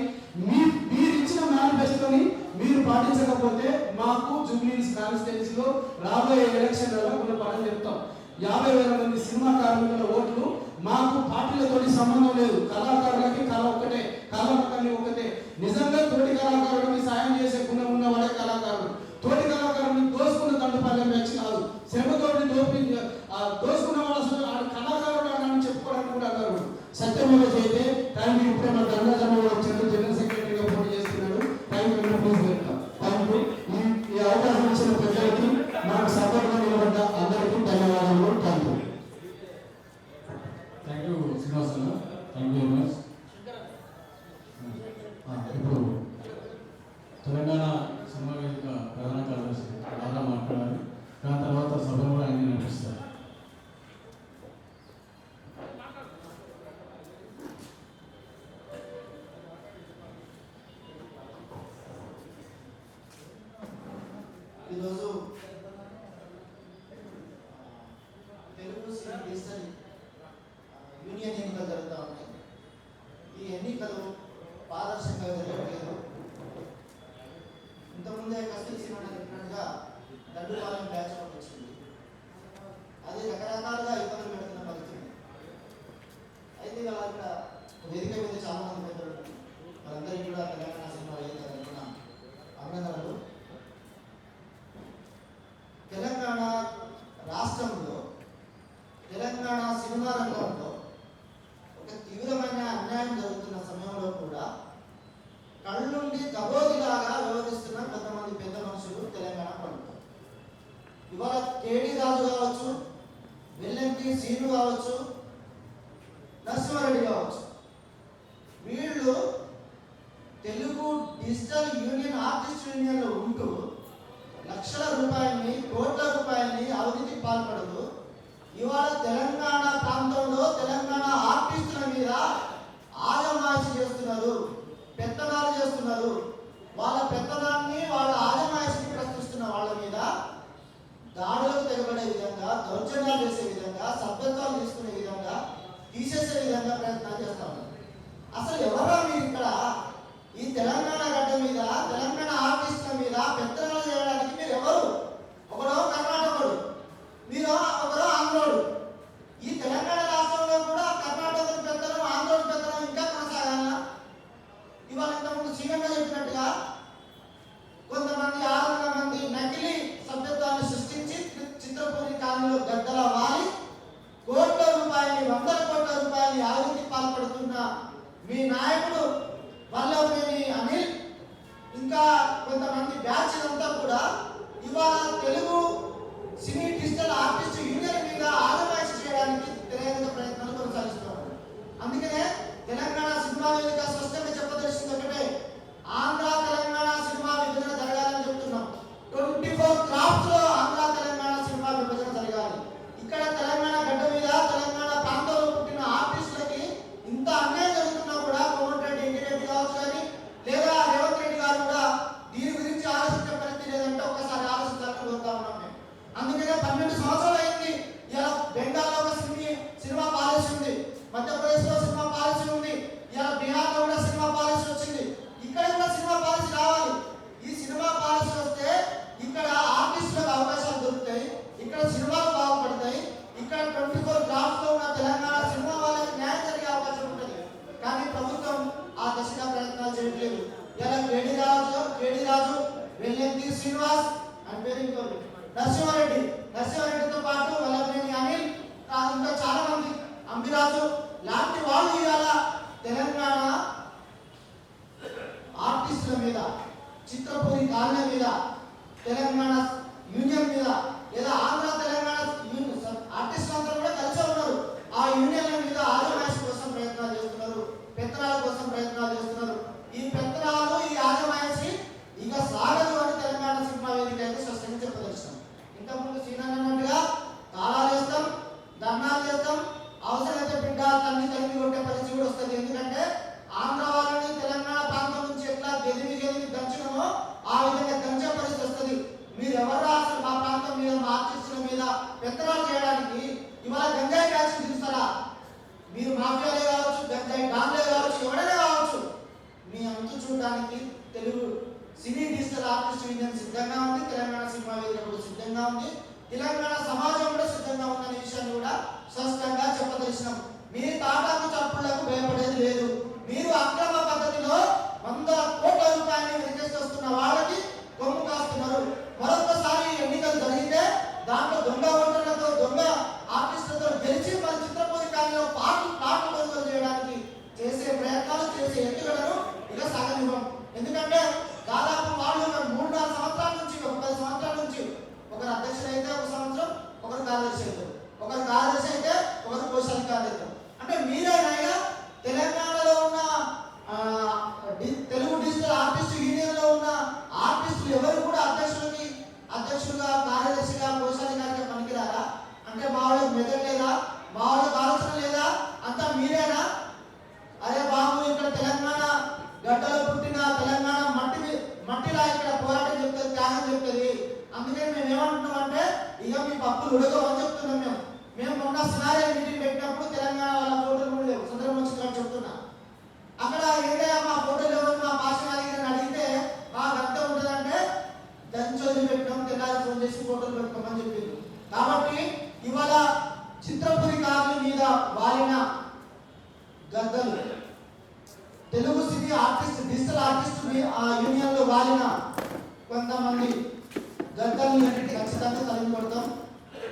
మీరు ఇచ్చిన మేనిఫెస్టోని మీరు పాటించకపోతే మాకు జూబ్లీహిల్స్ కాన్స్టిట్యున్సీలో రాబోయే ఎలక్షన్లలో మనం పని చెప్తాం. 50,000 మంది సినిమా కార్మికుల ఓట్లు మాకు పార్టీలతో సంబంధం లేదు. కళాకారులకి కళ ఒక్కటే, కళాకారులు ఒకటే. నిజంగా తోటి కళాకారులకి సాయం చేసే గుణం ఉన్న వాళ్ళే కళాకారులు. తోటి కళాకారుని దోసుకున్న దండుపాలెం బ్యాచ్ కాదు. శ్రమతోటి దోసుకున్న వాళ్ళు అసలు కళాకారుడు అని చెప్పుకోవడానికి కూడా అన్నారు. సత్యమేవ చేస్తే టైం ఇప్పుడే మన దండజమ వచ్చాడు, జనరల్ సెక్రటరీగా పోటీ చేస్తున్నాడు. టైం ప్లీజ్ వెళ్తాం. Thank you. ఈ అవకాశం ఇచ్చిన ప్రజలకి నాకు సపోర్ట్గా నిలబడ్డ అందరికీ ధన్యవాదాలు. Thank you. Thank you Srinivas అన్న, థ్యాంక్ యూ వెరీ మచ్. ఇప్పుడు తెలంగాణ సినిమా వేదిక ప్రధాన కార్యదర్శి బాగా మాట్లాడాలి. దాని తర్వాత సభను కూడా ఆయన నడిపిస్తారు. ఈరోజు తెలుగు సినీ డిజిటల్ యూనియన్ ఎన్నికలు జరుగుతూ ఉన్నాయి. ఈ ఎన్నికలు పారదర్శకంగా జరగలేదు. ఇంతకుముందే కస్తూరి సినిమా చెప్పినట్టుగా దండుపాలెం బ్యాచ్ వచ్చింది. అది రకరకాలుగా ఇబ్బందులు పెడుతున్న పరిస్థితి. అయితే వాళ్ళ వేదిక మీద చాలా మంది పెద్దలు వాళ్ళందరికీ కూడా తెలంగాణ సినిమా వేదిక తరపున అభినందనలు. తెలంగాణ రాష్ట్రంలో తెలంగాణ సినిమా రంగంలో ఒక తీవ్రమైన అన్యాయం జరుగుతున్న సమయంలో కూడా కళ్ళుండి కబోదిలాగా వ్యవహరిస్తున్న కొంతమంది పెద్ద మనుషులు తెలంగాణ ప్రభుత్వం. ఇవాళ కేడి రాజు కావచ్చు, వెల్లంకి సీను కావచ్చు, నరసింహారెడ్డి కావచ్చు, వీళ్ళు తెలుగు డిజిటల్ యూనియన్ ఆర్టిస్ట్ యూనియన్లో ఉంటూ లక్షల రూపాయలని, కోట్ల రూపాయలని అవినీతికి పాల్పడదు. ఇవాళ తెలంగాణ ప్రాంతంలో తెలంగాణ ఆర్టిస్టుల మీద ఆజమాయిషి చేస్తున్నారు, పెత్తనాలు చేస్తున్నారు. వాళ్ళ పెత్తనాన్ని, వాళ్ళ ఆజమాయిషిని ప్రశ్నిస్తున్న వాళ్ళ మీద దాడులకు తెగబడే విధంగా, దౌర్జన్యాలు చేసే విధంగా, సభ్యత్వాలు తీసుకునే విధంగా, తీసేసే విధంగా ప్రయత్నాలు చేస్తా ఉన్నారు. అసలు ఎవరా మీరు ఇక్కడ ఈ తెలంగాణ గడ్డ మీద, తెలంగాణ ఆర్టిస్టుల మీద పెత్తనాలు చేయడానికి మీరు ఎవరు? ఒకడో కర్ణాటకుడు, మీరు ఒకరో ఆంధ్రోడు. ఈ తెలంగాణ రాష్ట్రంలో కూడా కర్ణాటక పెత్తనం, ఆంధ్రోడు పెత్తనం ఇంకా కొనసాగాల. ఇవాళ ఇంతకుముందు సీఎంగా చెప్పినట్టుగా కొంతమంది 600 మంది నకిలీ సభ్యత్వాన్ని సృష్టించి చిత్రపూరి కాలంలో గద్దల వాలి కోట్ల రూపాయలు, 100 కోట్ల రూపాయలు అవినీతికి పాల్పడుతున్న మీ నాయకుడు వల్లభనేని అనిల్, ఇంకా కొంతమంది బ్యాచ్ అంతా కూడా ఇవాళ తెలుగు సినీ డిజిటల్ ఆర్టిస్ట్ యూనియన్ మీద ఆజమాయిషి చేయడానికి తెలియని ప్రయత్నాలు కొనసాగిస్తున్నారు. అందుకనే తెలంగాణ సినిమా వేదిక స్పష్టంగా చెప్పదలిసింది ఒకటే, ఆంధ్ర తెలంగాణ సినిమా విభజన జరగాలని చెప్తున్నాం. 24 క్రాఫ్ట్స్ లో ఆంధ్ర తెలంగాణ సినిమా విభజన జరగాలి. ఇక్కడ తెలంగాణ గడ్డ మీద, తెలంగాణ ప్రాంతంలో పుట్టిన ఆర్టిస్టులకి ఇంత అన్యాయం జరుగుతున్నా కూడా కోమటిరెడ్డి వెంకటరెడ్డి కావచ్చు కానీ, లేదా రేవంత్ రెడ్డి గారు కూడా దీని గురించి ఆలోచించే పరిస్థితి లేదంటే ఒకసారి ఆలోచించాలని కోరుతా ఉన్నాం మేము. అందుకనే 12 సంవత్సరాలు అయింది. ఇలా బెంగాల్లో ఒక సినిమా పాలసీ ఉంది, మధ్యప్రదేశ్ లో సినిమా పాలసీ ఉంది, ఇలా బీహార్ లో కూడా సినిమా పాలసీ వచ్చింది. ఇక్కడ కూడా సినిమా పాలసీ రావాలి. ఈ సినిమా పాలసీ వస్తే ఇక్కడ ఆర్టిస్టులకు అవకాశాలు దొరుకుతాయి, ఇక్కడ సినిమాలు బాగుపడతాయి, ఇక్కడ 24 క్రాఫ్ట్స్ లో ఉన్న తెలంగాణ సినిమా వాళ్ళకి న్యాయం జరిగే అవకాశం ఉంటుంది. కానీ ప్రభుత్వం ఆ దిశగా ప్రయత్నాలు చేయట్లేదు. ఇలా కేడి రాజు, వెల్లంకి శ్రీనివాస్ అని పేరు ఇంకోటి, నరసింహారెడ్డితో పాటు వల్లభనేని అనిల్, ఇంకా చాలా మంది, అంబిరాజు లాంటి వాళ్ళు ఇవాళ తెలంగాణ ఆర్టిస్టుల మీద, చిత్రపూరి కాలనీ మీద, తెలంగాణ యూనియన్ మీద, లేదా ఆంధ్ర తెలంగాణ ఆర్టిస్టులు అందరూ కూడా కలిసి ఉన్నారు. ఆ యూనియన్ల మీద ఆజమాయిషి కోసం ప్రయత్నాలు చేస్తున్నారు, పెత్తనాల కోసం ప్రయత్నాలు చేస్తున్నారు. ఈ పెత్తనాలు, ఈ ఆజమాయిషి ఇక సాగదు అని తెలంగాణ సినిమా వేదిక అయితే స్పష్టంగా చెప్పదలుచున్నాం. ఇంతకుముందు సీనాన్ అన్నట్టుగా తాళాలు వేస్తాం, ధర్నాలు చేస్తాం, అవసరమైతే బిడ్డ తల్లి కొట్టే పరిస్థితి కూడా వస్తుంది. ఎందుకంటే ఆంధ్ర వాళ్ళని తెలంగాణ ప్రాంతం నుంచి ఎట్లా గెలిమి దంచడమో ఆ విధంగా దంచే పరిస్థితి వస్తుంది. మీరు ఎవరు అసలు మా ప్రాంతం మీద, మా ఆర్టిస్టుల మీద పెత్తనాలు చేయడానికి? ఇవాళ గంజాయి బ్యాచ్ చూస్తారా? మీరు మాఫియాలే కావచ్చు, గంజాయి డాన్లే కావచ్చు, ఎవరైనా కావచ్చు, మీ అంతు చూడడానికి తెలుగు సినీ డిజిటల్ ఆర్టిస్ట్ యూనియన్ సిద్ధంగా ఉంది, తెలంగాణ సినిమా వేదిక కూడా సిద్ధంగా ఉంది, తెలంగాణ సమాజం కూడా సిద్ధంగా ఉందనే విషయాన్ని కూడా స్పష్టంగా చెప్పదలిసినాం. మీ తాటాకు చప్పుళ్లకు భయపడేది లేదు. మీరు అక్రమ పద్ధతిలో 100 కోట్ల రూపాయలు వెనకేస్తున్న వాళ్ళకి కొమ్ము కాస్తున్నారు. మరొకసారి ఎన్నికలు జరిగితే దాంట్లో దొంగ ఓటర్లతో, దొంగ ఆర్టిస్టులతో గెలిచి మన చిత్రపూరి కాలంలో పాటలు కొనుగోలు చేయడానికి చేసే ప్రయత్నాలు, చేసే ఎత్తుగడను ఇక సాగనివ్వం. ఎందుకంటే దాదాపు వాళ్ళు 3-4 సంవత్సరాల నుంచి, 10 సంవత్సరాల నుంచి ఒకరు అధ్యక్షుడు అయితే 1 సంవత్సరం, ఒకరు కార్యదర్శి అయితే, ఒకరు కార్యదర్శి అయితే ఒకరు కోశాధికారి అయితే. అంటే మీరేనైనా తెలంగాణలో ఉన్న తెలుగు డిజిటల్ ఆర్టిస్ట్ యూనియన్ లో ఉన్న ఆర్టిస్టులు ఎవరు కూడా అధ్యక్షులుగా, కార్యదర్శిగా, కోశాధికారిగా పనికిరారా? అంటే మా వాళ్ళకి మెదడు లేదా, మా వాళ్ళకి ఆలోచన లేదా? అంతా మీరేనా? అరే బాబు, ఇక్కడ తెలంగాణ గడ్డలో పుట్టిన తెలంగాణ మట్టిలా ఇక్కడ పోరాటం చెప్తుంది, త్యాగం చెప్తుంది. అందుకని మేము ఏమంటున్నామంటే ఇక మీ పప్పులు ఉడకవని చెప్తున్నాం. మేము మొన్న సినారియో మీటింగ్ పెట్టినప్పుడు తెలంగాణ వాళ్ళ ఫోటోలు కూడా లేవు, సుందరం వచ్చిందని చెప్తున్నా. అక్కడ ఏదైనా మా ఫోటోలు ఎవరు, మా భాష అడిగితే మాకు అర్థం ఉంటుందంటే దంచోది పెట్టినాం, తెల్లారి ఫోన్ చేసి ఫోటోలు పెట్టుకోమని చెప్పింది. కాబట్టి ఇవాళ చిత్రపురి కార్ల మీద వాలిన గద్దలు, Telugu cine artist, digital artist union లో వాలిన కొంతమంది గద్దల్ని ఖచ్చితంగా తరిమి కొడతాం.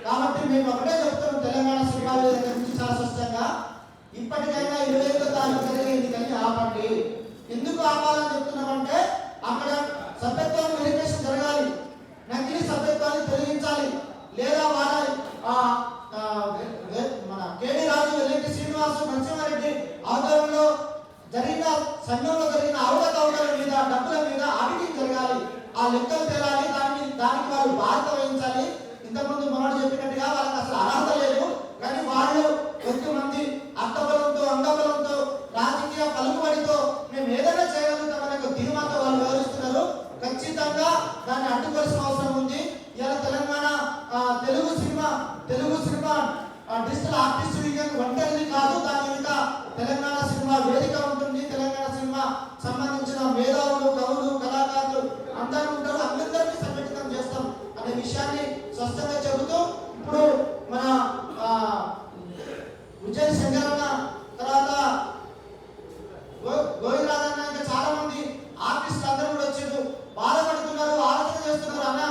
కాబట్టి మేము ఒకటే చెప్తాం, తెలంగాణ సినిమా వేదిక నుంచి చాలా స్పష్టంగా, ఇప్పటికైనా 25వ తారీఖు జరిగే ఎన్నికల్ని ఆపండి. ఎందుకు ఆపాలని చెప్తున్నామంటే అక్కడ సభ్యత్వాన్ని వెరిఫికేషన్ జరగాలి, నకిలీ సభ్యత్వాన్ని తొలగించాలి. సంఘంలో జరిగిన అవకతవకల మీద, డబ్బుల మీద ఆడిటింగ్ జరగాలి, ఆ లెక్కలు తేలాలి, దానికి వాళ్ళు బాధ్యత వహించాలి. ఇంతకుముందు మనోడు చెప్పినట్టుగా వాళ్ళకి అసలు అర్హత లేదు, కానీ వాళ్ళు కొద్దిమంది అర్థబలంతో, అంగబలంతో, రాజకీయ పలుకుబడితో మేము ఏదైనా చేయగలుగుతామనే ధీమాతో వాళ్ళు వ్యవహరిస్తున్నారు. ఖచ్చితంగా దాన్ని అడ్డుకోవాల్సిన అవసరం ఉంది. ఇలా Telangana Telugu cinema digital artist union ఒంటరిది కాదు, దాని వెనుక తెలంగాణ సినిమా వేదిక ఉంటుంది. తెలంగాణ సినిమా సంబంధించిన మేధావులు, కవులు, కళాకారులు అందరూ ఉంటారు. అందరినీ సంఘటితం చేస్తాం అనే విషయాన్ని స్పష్టంగా చెబుతూ, ఇప్పుడు మన విజయ శంకరన్న తర్వాత గోవిందరాజన్న ఇంకా చాలా మంది ఆర్టిస్టులు అందరూ కూడా వచ్చారు, బాధపడుతున్నారు, ఆలోచన చేస్తున్నారు. అన్న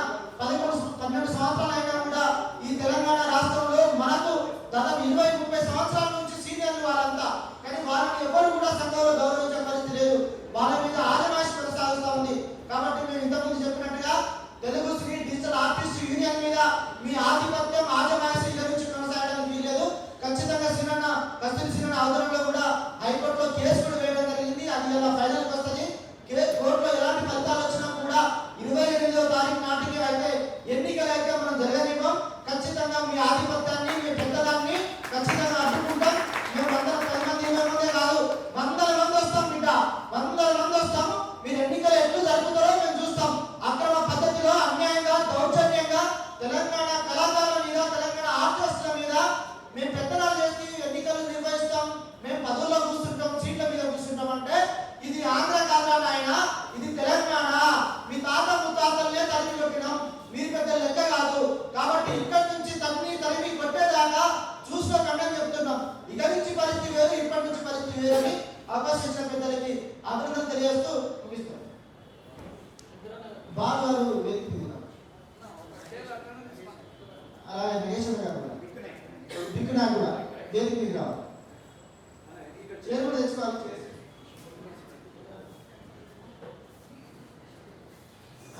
11-12 సంవత్సరాలు అయినా కూడా ఈ తెలంగాణ రాష్ట్రంలో మనకు దాదాపు 20-30 సంవత్సరాల నుంచి సీనియర్లు వాళ్ళంతా, కానీ వాళ్ళని ఎవరు కూడా సంఘంలో గౌరవించే పరిస్థితి లేదు. వాళ్ళ మీద ఆజమాయిషి కొనసాగుతూ ఉంది. కాబట్టి మేము ఇంతకుముందు చెప్పినట్టుగా Telugu Shri digital artist union మీద మీ ఆధిపత్యం, ఆజమాయిషి గురించి కొనసాగడానికి వీల్లేదు. ఖచ్చితంగా కస్తూరి సినిమా ఆధ్వర్యంలో కూడా హైకోర్టులో కేసు కూడా వేయడం జరిగింది. అది ఇలా ఫైనల్కి వస్తుంది. కోర్టులో ఎలాంటి ఫలితాలు వచ్చినా కూడా 28వ తారీఖు నాటికి అయితే ఎన్నికలు అయితే మనం జరగనివ్వం. ఖచ్చితంగా మీ ఆధిపత్యాన్ని, మీ పెద్దదాన్ని ఖచ్చితంగా అడ్డుకుంటాం. మేము 110 మంది 20 మందే కాదు, 100 మంది వస్తాం బిడ్డ, 100 మంది వస్తాం. మీరు ఎన్నికలు ఎట్లు జరుపుతారో మేము చూస్తాం. అక్రమ పద్ధతిలో, అన్యాయంగా, దౌర్జన్యంగా తెలంగాణ కళాకారుల మీద, తెలంగాణ ఆర్టిస్టుల మీద మేము పెత్తనాలు చేసి ఎన్నికలు నిర్వహిస్తాం, మేము పదవుల్లో కూర్చుంటాం, సీట్ల మీద కూర్చుంటాం అంటే ఇది ఆంధ్ర కాదా నాయన, ఇది తెలంగాణ. మీ తాత ముత్తాతలనే తరిమి కొట్టినాం, మీరు పెద్ద లెక్క కాదు. కాబట్టి ఇక్కడి నుంచి తరిమి కొట్టేదాకా చూసుకోకండి అని చెప్తున్నాం. ఇక నుంచి పరిస్థితి వేరు, ఇప్పటి నుంచి పరిస్థితి వేరు అని అవకాశం ఇచ్చిన పెద్దలకి అభినందన తెలియజేస్తూ ముగిస్తాం. బాగారు వేదిక అలాగే నేషన్ గారు దిక్కునా కూడా వేదిక మీద రావాలి, చేరు కూడా తెచ్చుకోవాలి.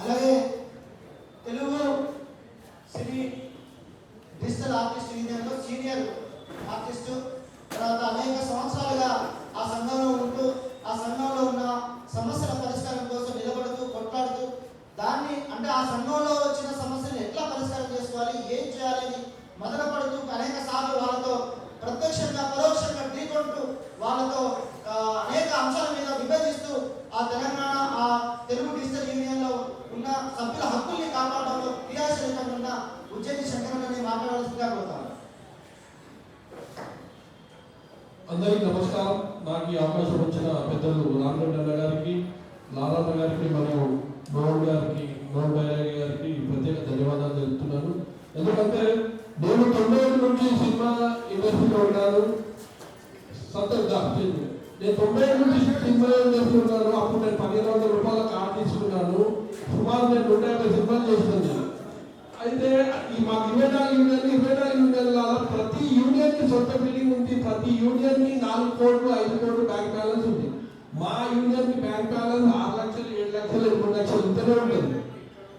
అలాగే తెలుగు సినీ డిజిటల్ ఆర్టిస్ట్ యూనియన్లో సీనియర్ ఆర్టిస్టు, తర్వాత అనేక సంవత్సరాలుగా ఆ సంఘంలో ఉంటూ, ఆ సంఘంలో ఉన్న సమస్యల పరిష్కారం కోసం నిలబడుతూ, కొట్లాడుతూ, దాన్ని అంటే ఆ సంఘంలో వచ్చిన సమస్యలు ఎట్లా పరిష్కారం చేసుకోవాలి, ఏం చేయాలని మదనపడుతూ, అనేక సార్లు వాళ్ళతో ప్రత్యక్షంగా పరోక్షంగా ఢీకొంటూ, వాళ్ళతో అనేక అంశాల మీద విభజిస్తూ ఆ తెలంగాణ ఆ తెలుగు డిజిటల్ యూనియన్లో ఉన్న సభ్యుల హక్కుల్ని కాపాడడంలో క్రియాశీలకంగా ఉన్న ఉజ్జయిని శంకరన్నని మాట్లాడాల్సిందిగా కోరుతాను. అందరికీ నమస్కారం. నాకు ఈ అవకాశం వచ్చిన పెద్దలు రామరెడ్డి అన్న గారికి, లాలన్న గారికి, మరియు మోహన్ గారికి, మోహన్ బైరాగి గారికి ప్రత్యేక ధన్యవాదాలు తెలుపుతున్నాను. ఎందుకంటే నేను 90 నుంచి సినిమా ఇండస్ట్రీలో ఉన్నాను. నేను 90 నుంచి సినిమా ఇండస్ట్రీలో ఉన్నాను. అప్పుడు నేను 1500 రూపాయల కార్డు తీసుకున్నాను. సుమారు నేను 150 సినిమాలు చేస్తున్నాను. అయితే ఈ మాకు 24 యూనియన్ల ప్రతి యూనియన్ కి సొంత బిల్డింగ్ ఉంది. ప్రతి యూనియన్ కి 4 కోట్లు 5 కోట్లు బ్యాంక్ బ్యాలెన్స్ ఉంది. మా యూనియన్ కి బ్యాంక్ బ్యాలెన్స్ 6 లక్షలు 7 లక్షలు 8 లక్షలు ఇంతనే ఉంటుంది.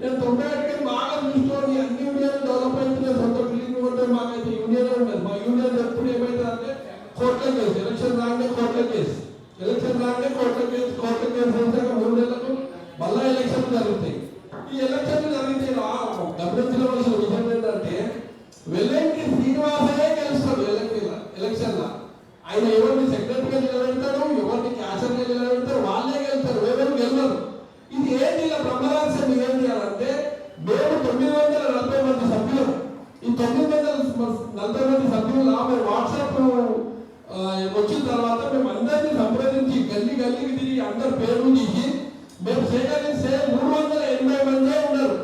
నేను 91కి బాగా చూసుకొని అన్ని యూనియన్ డెవలప్ అవుతున్నాయి. సొంత బిల్డింగ్ ఉంటే మాకైతే యూనియన్ ఉండదు. మా యూనియన్ ఎప్పుడు ఏమైతుందంటే కోర్టుల కేసు, ఎలక్షన్ రాగానే కోర్టుల కేసు, కోర్టుల కేసు వేసాక 3 నెలలకు మళ్ళా ఎలక్షన్లు జరుగుతాయి. ఈ ఎలక్షన్లు జరిగితే గమనించవలసిన విషయం ఏంటంటే వెల్లంకి శ్రీనివాసనే గెలుస్తాడు ఎలక్షన్లో. ఆయన ఎవరిని సెక్రటరీగా నిలబెడతాడు, ఎవరిని క్యాషర్గా నిలబెడతారు, వాళ్ళే గెలుస్తారు, ఎవరు గెలవరు. ఇది ఏంటి ఇలా బ్రహ్మరహస్యం ఏం చేయాలంటే మేము 940 మంది సభ్యులు. ఈ 940 మంది సభ్యులు మేము వాట్సాప్ వచ్చిన తర్వాత మేము అందరినీ సంప్రదించి గల్లీకి తిరిగి అందరి పేర్లు తీసి మేము సేకరిస్తే 380 మందే ఉన్నారు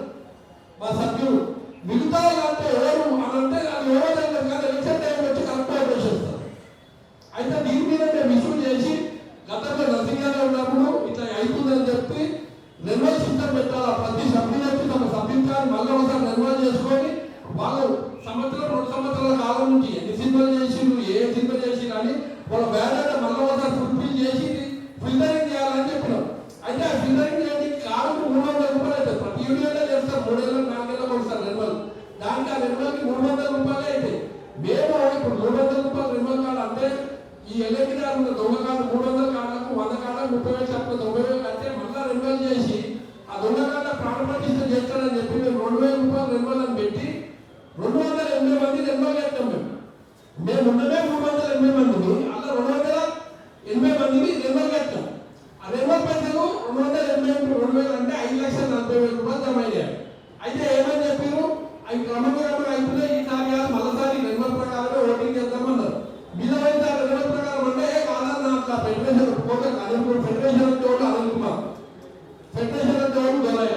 మా సభ్యులు. మిగతా అంటే ఎవరు అని అంటే అది ఎవరైనా కానీ ఎలక్షన్ టైం వచ్చి కరెక్ట్ చేస్తారు. అయితే దీని మీద మేము ఇష్యూ చేసి గతంలో నర్సింగ్గానే ఉన్నప్పుడు ఇట్లా అవుతుందని చెప్పి రెన్యువల్ సిస్టమ్ పెట్టాలి. ప్రతి సభ్యులు వచ్చి తమ సభ్యులు మళ్ళీ ఒకసారి రెన్యువల్ చేసుకొని వాళ్ళు సంవత్సరం 2 సంవత్సరాల కాలం నుంచి ఎన్ని సినిమాలు చేసిండ్రు, ఏ సినిమా చేసి కానీ వాళ్ళ బ్యాలెట్ మళ్ళీ ఒకసారి ఫుల్ఫిల్ చేసి ఫిల్టరింగ్ చేయాలని చెప్పినాం. అయితే ఆ ఫిల్టరింగ్ చేయడానికి కాలంలో 300 రూపాయలు అవుతాయి. ప్రతి యూనియన్లో చేస్తారు 3 నెలలకు 4 నెలలకు ఒకసారి రెన్యువల్. దానికి ఆ రెన్యువల్కి 300 రూపాయలే అవుతాయి. మేము ఇప్పుడు 300 రూపాయలు రెన్యువల్ కార్డు అంటే ఈ ఎల్ఐకి దొంగ కార్డు 300 కార్డులకు 100 కార్డులకు 280 మంది రెన్యువల్ కట్టాం మేము ఉన్నమే 380 మందిని అలా 280 మందిని రెన్యువల్ కట్టాం. ఆ రెన్యువల్ పైసలు 280 అంటే 5,40,000 రూపాయలు జమ అయ్యాయి. అయితే ఏమని చెప్పారు, అవి క్రమంగా అయిపోయినాయి, ఈసారి కాదు మళ్ళీసారి రెన్యువల్ ప్రకారమే ఓటింగ్ చేద్దామన్నారు. మిగతా రెన్యువల్ ప్రకారం అంటే కాదన్న అట్లా ఫెడరేషన్ పోతే ఫెడరేషన్ అంటే అనిల్ కుమార్, ఫెడరేషన్ అంటే దొరయ్య.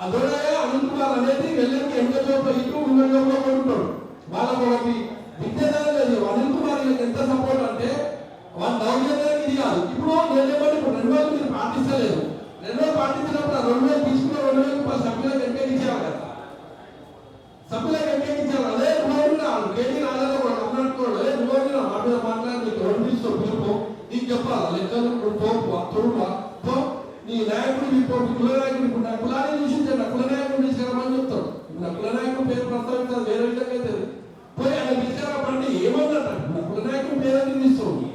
ఆ దొరయ్య అనిల్ కుమార్ అనేది వెళ్ళకి ఎంతో ఇటు ఉన్నలో ఉంటాడు. వాళ్ళకు ఒకటి విద్యాదానం లేదు. అనిల్ కుమార్ ఎంత సపోర్ట్ అంటే వాళ్ళ దౌర్జన్యానికి ఇది కాదు. ఇప్పుడు నేనేమని ఇప్పుడు 2,000 మీరు పాటిస్తలేదు, 2,000 పాటించినప్పుడు 2,000 తీసుకున్న 2,000 రూపాయలు సభ్యులకు ఎంకేకించారు కదా, సభ్యులకు ఎంకేకించారు. అదే నువ్వు కేటీ రాజాలో అన్నట్టుకోడు, నువ్వు మా మీద మాట్లాడి నీకు 2 తీసుకో పిలుపు, నీకు చెప్పాలా లెక్కలు తోడువా నీ నాయకుడు ఇప్పుడు కుల నాయకుడు ఇప్పుడు నా కులాన్ని చూసించాడు, నా కుల నాయకుడు తీసుకురామని చెప్తాడు. నా కుల నాయకుడు పేరు ప్రస్తావించాలి వేరే విధంగా అయితే పోయి ఆయన తీసుకురామంటే ఏమన్నట్టు నా కుల నాయకుడు పేరు తీసుకోండి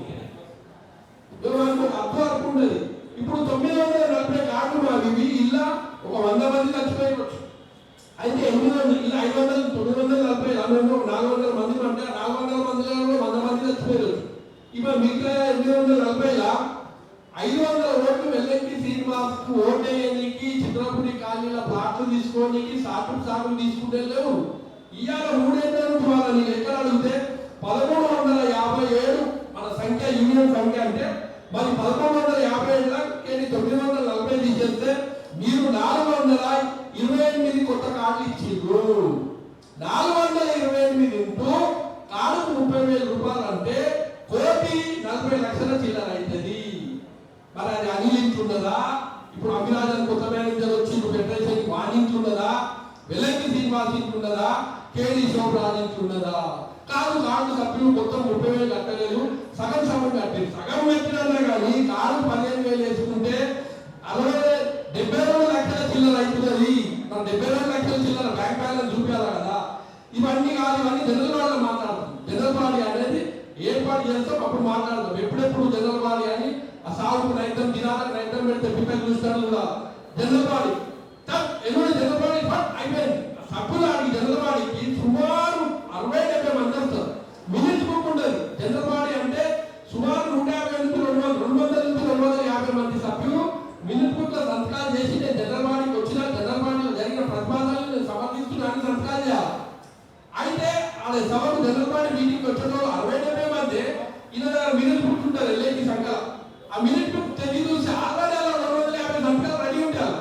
మనకు అర్థం అనుకుంటుంది. ఇప్పుడు 940 కార్డులు మావి ఇలా ఒక 100 మంది చచ్చిపోయవచ్చు. అయితే 800 ఇలా 500 940 400 మంది అంటే 400 మందిలో 100 మంది చచ్చిపోయవచ్చు. ఇప్పుడు మిగతా 840లా 500 ఓట్లు వెల్లంకి శ్రీనివాస్కు ఓటేయడానికి చిత్రపురి కాలనీల ప్లాట్లు తీసుకోనికి సాకులు తీసుకుంటే లేవు. ఇవాళ 3 ఏళ్ళ నుంచి వాళ్ళని ఎక్కడ అడిగితే 1357 మన సంఖ్య యూనియన్ సంఖ్య అంటే మరి 1157 940 తీసేస్తే మీరు 428 కొత్త కార్డులు ఇచ్చిండ్రు. 428 ఇంటూ కార్డుకు 30,000 రూపాయలు అంటే 1,40,00,000 చిల్లర అవుతుంది. మరి అది అనిలించున్నదా? ఇప్పుడు అభిరాజన్ కొత్త మేనేజర్ వచ్చి ఫెడరేషన్ వాణించున్నదా? వెలంకి శ్రీనివాస్ ఇంటున్నదా? కేడి శోభరాజ్ ఇంటున్నదా? కాదు, కార్డు సభ్యులు మొత్తం 30,000 కట్టలేదు, సగం కట్టారు. సగం పెట్టినా కానీ కార్డు 15,000 వేసుకుంటే 72 లక్షల చిల్లర అవుతున్నది. మన 72 లక్షల చిల్లర బ్యాంక్ బ్యాలెన్స్ చూపించాలి కదా. ఇవన్నీ కాదు, ఇవన్నీ జనరల్ బాడీ మాట్లాడతాం. జనరల్ బాడీ అనేది ఏర్పాటు చేస్తాం, అప్పుడు మాట్లాడతాం. ఎప్పుడెప్పుడు జనరల్ బాడీ అని ఆ సాగుకు రైతం దినాలకు రైతం పెడితే పిల్లలు చూస్తాను కూడా జనరల్ బాడీ జనరల్ బాడీ అయిపోయింది. సభ్యులు అడిగి జనరల్ బాడీకి సుమారు 60-70 మంది వస్తారు. మినిట్స్ బుక్ ఉంటుంది. జనరల్ బాడీ అంటే సుమారు 150 నుంచి 200 నుంచి 250 మంది సభ్యులు మినిట్ బుక్ లో సంతకాలు చేసి నేను జనరల్ బాడీకి వచ్చిన జనరల్ బాడీలో జరిగిన ప్రతిపాదనలు నేను సమర్థిస్తున్నాను సంతకాలు చేయాలి. అయితే వాళ్ళ సభకు జనరల్ బాడీ మీటింగ్ వచ్చిన 60-70 మంది ఇలా మినిట్ బుక్ ఉంటారు ఎల్ఐకి సంఖ్య. ఆ మినిట్ బుక్ తెగి చూసి ఆల్రెడీ 250 సంతకాలు రెడీ ఉంటారు.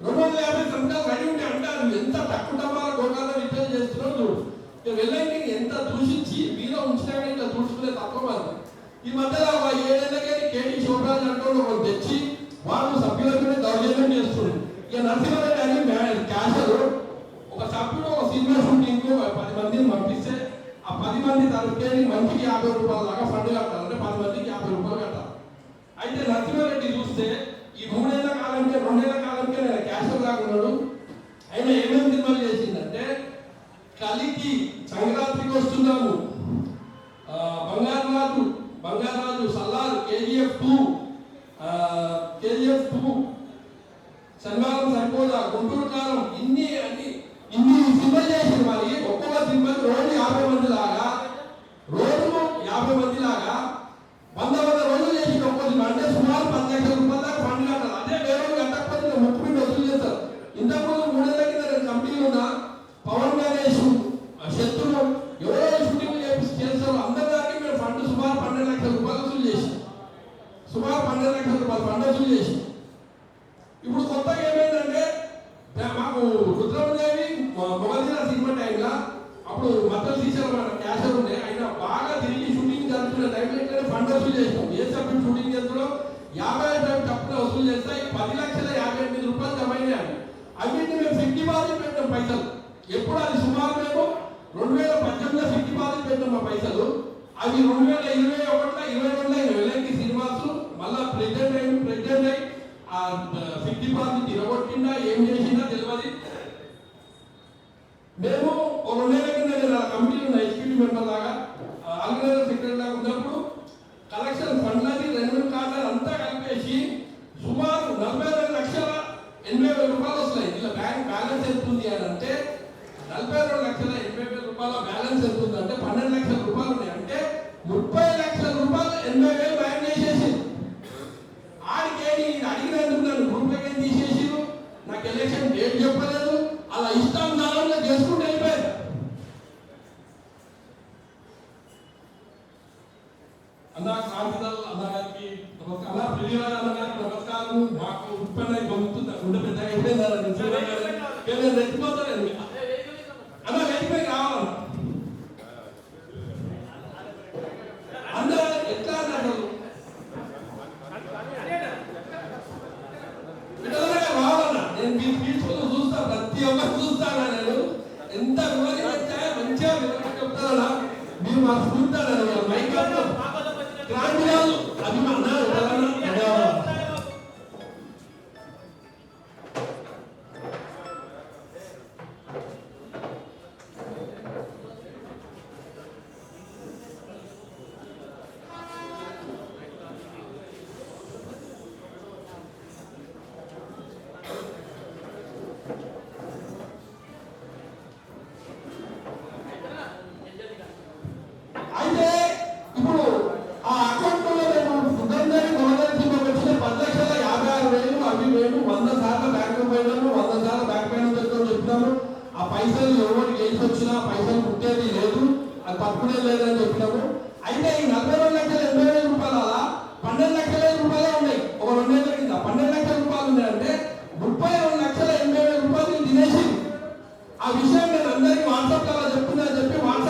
250 సంతకాలు రెడీ ఉంటే అంటారు ఎంత తక్కువ డబ్బాల గోకాలను రిపేర్ చేస్తున్నారు. వెళ్ళండి ఎంత దూషించి మీలో ఉంచినా ఇట్లా దూసుకునే తక్కువ మంది. ఈ మధ్యలో 7 ఏళ్ళకే కేటీ శోభరాజ్ అంటే ఒకరు తెచ్చి వాళ్ళు సభ్యులకి దౌర్జన్యం చేస్తున్నారు. ఇక నరసింహారెడ్డి అని క్యాషర్ ఒక సభ్యుడు ఒక సినిమా షూటింగ్ 10 మందిని పంపిస్తే ఆ 10 మంది తరపుకేది మంచికి 50 రూపాయల దాకా ఫండ్ కట్టాలంటే 10 మందికి 50 రూపాయలు కట్టాలి. అయితే నరసింహారెడ్డి చూస్తే ఈ 3 ఏళ్ల కాలంకే 2 ఏళ్ల కాలంకే నేను క్యాషర్ లాగా ఉన్నాడు. ఆయన ఏమేమి సినిమాలు చేసిందంటే కలికి సంక్రాంతికి వస్తున్నాము, బంగారాజు సల్లారు, KGF 2 శనివారం సరిపోదా, గుంటూరు కాలం, ఇన్ని సినిమాలు చేసింది. మరి ఒక్కొక్క సినిమాకి రోజు 50 మంది లాగా 100 రోజులు చేసి ఒక్కొక్క సినిమా అంటే సుమారు 10 లక్షల రూపాయల దాకా ఫండ్ కట్టాలి. అదే వేరే కట్టకపోతే ముఖ్యమంత్రి వసూలు చేస్తారు. ఇంతకుముందు 3 ఏళ్ళ కింద కంపెనీలు ఉన్న పవన్ గణేష్ శత్రులు ఎవరో షూటింగ్ చేస్తారు. అందరికీ మేము ఫండ్ సుమారు 12 లక్షల రూపాయలు వసూలు చేసి ఇప్పుడు కొత్తగా ఏమైందంటే మాకు రుద్రమదేవి మొగల్దిన సినిమా టైంలో అప్పుడు మద్దతు తీసారు మన క్యాషర్ ఉండే. ఆయన బాగా తిరిగి షూటింగ్ జరుగుతున్న టైంలో ఫండ్ వసూలు చేస్తాం. ఏ సభ్యుడు షూటింగ్ చేస్తున్నాం 50 తప్పున వసూలు చేస్తాయి. 10,58,000 రూపాయలు జమ అయినాయి. అవిటిని మేము ఫిక్స్ డిపాజిట్ పెట్టాం పైసలు. ఎప్పుడు అది సుమారు మేము 2018లో ఫిక్స్ డిపాజిట్ పెట్టాం ఆ పైసలు. అవి 2021 వెలంకి శ్రీనివాసు మళ్ళా ప్రెసిడెంట్ అయి ఆ ఫిక్స్ డిపాజిట్ ఇరగొట్టిందా ఏం చేసిందా తెలియదు. మేము 2 ఏళ్ల కింద నేను ఆ కమిటీలో ఉన్న ఎగ్జిక్యూటివ్ మెంబర్ లాగా ఆర్గనైజర్ సెక్రటరీ లాగా ఉన్నప్పుడు కలెక్షన్ ఫండ్లకి రెన్యువల్ కార్డులు అంతా కలిపేసి సుమారు 42,80,000 రూపాయలు వస్తాయి. ఇలా బ్యాంక్ బ్యాలెన్స్ ఎంత ఉంది అని అంటే 42,80,000 రూపాయల బ్యాలెన్స్ ఎంత ఉందంటే 12 లక్షల రూపాయలు ఉన్నాయి. అంటే 30 లక్షల రూపాయలు 80,000 బ్యాంక్ చేసేసి ఆడికేది అడిగినందుకు నన్ను గ్రూప్లకి తీసేసి నాకు ఎలక్షన్ డేట్ చెప్పలేదు. అలా ఇష్టానుసారంగా చేసుకుంటూ వెళ్ళిపోయారు. అన్నా క్రాంతిదల్ అన్నగారికి అలా ప్రియుల అన్నగారికి నమస్కారం. మాకు ఉత్పన్న గొంతుంది ఉండే పెద్ద రెచ్చిపోతాను అన్న వెళ్ళిపోయి కావాలన్నా అందరూ ఎట్లా అన్నారు కావాలన్నా నేను మీరు తీసుకొని చూస్తా, ప్రతి ఒక్కరు చూస్తానా నేను ఎంత వివరించా మంచిగా వివరించి చెప్తానా మీరు మాకు చూస్తాను మైక్ క్రాంతిదల్ అభిమాన అయితే ఇప్పుడు ఆ అకౌంట్లో నేను సుగంధాన్ని కొనడానికి వచ్చిన 10,56,000 అవి మేము 100 సార్లు బ్యాంకు పోయినాము, 100 సార్లు బ్యాంక్ పైన చెప్పినాము. ఆ పైసలు ఎవరికి వేసి వచ్చినా పైసలు పుట్టేది లేదు, అది తప్పుడే లేదని చెప్పినాము. అయితే ఈ 42,80,000 రూపాయలు అలా 12,00,000 రూపాయలే ఉన్నాయి. ఒక 2 ఏళ్ళ కింద 12 లక్షల రూపాయలు ఉన్నాయంటే 32,80,000 రూపాయలు తినేసి ఆ విషయం నేను అందరికీ వాట్సాప్ అలా చెప్తుందని చెప్పి వాట్సాప్